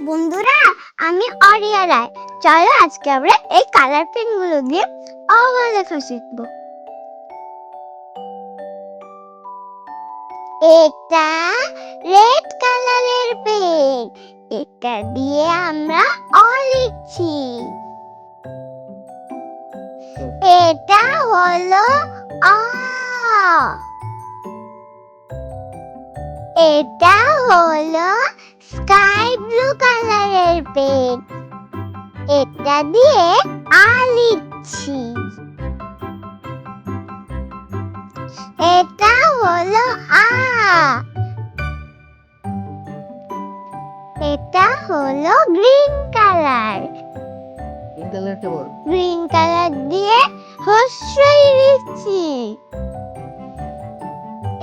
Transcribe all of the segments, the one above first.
বন্ধুরা, আমি অরিয়া রায়। চলো আজকে আমরা এই কালার পেন গুলো দিয়ে অ লেখা শিখব। এটা রেড কালারের পেন, এটা দিয়ে আমরা অ লিখছি। এটা হলো অ। এটা হলো স্কাই ব্লু কালারের পেন, এটা দিয়ে আ লিখছি। এটা হলো আ। এটা হলো গ্রিন কালার, গ্রিন কালার দিয়ে হর্ষই লিখছি।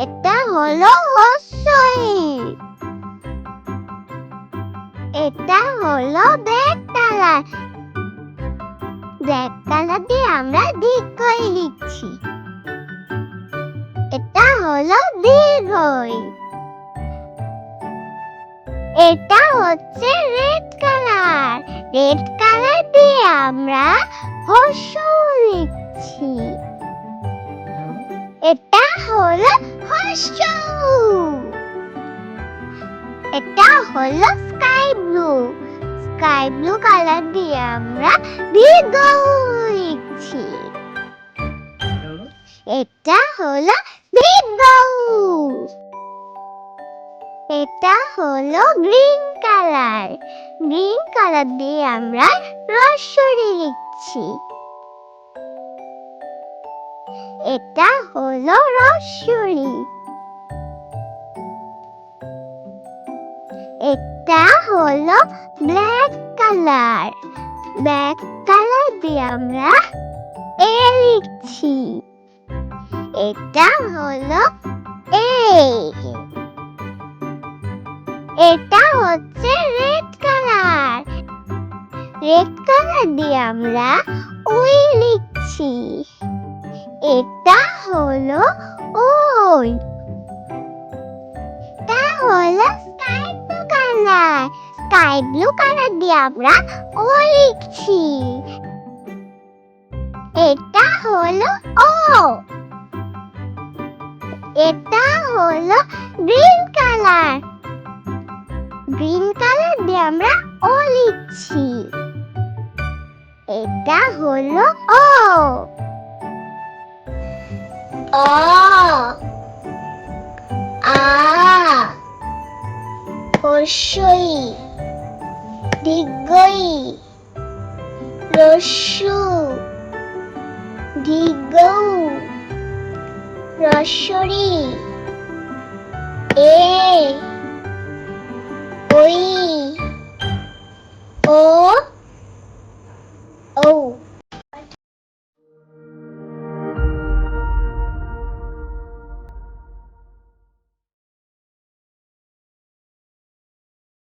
এটা হলো হর্ষই। এটা হলো ব্ল্যাক কালার, ব্ল্যাক কালার দিয়ে আমরা দীর্ঘই লিখছি। এটা হলো দীর্ঘই। এটা হচ্ছে রেড কালার, রেড কালার দিয়ে আমরা হর্ষ লিখছি। এটা হলো হর্ষ। এটা হলো sky blue, sky blue colour দিয়ে আমরা দীর্ঘ লিখছি। এটা হলো দীর্ঘ। এটা হলো গ্রিন কালার, গ্রিন কালার দিয়ে আমরা রস্বই লিখছি। এটা হলো রস্বই। এটা হলো ব্ল্যাক কালার, ব্ল্যাক কালার দিয়ে আমরা এ লিখছি। এটা হলো এ। এটা হচ্ছে রেড কালার, রেড কালার দিয়ে আমরা ওই লিখছি। এটা হলো ওই। এটা হলো sky blue colour, sky blue colour দিয়ে আমরা ও লিখছি। এটা হলো ও। এটা হলো গ্রিন কালার, গ্রিন কালার দিয়ে আমরা ও লিখছি। এটা হলো ও। অ, আ, হর্ষই, দীর্ঘই, রস্যু, দীর্ঘ, রস্বই, এ, ওই।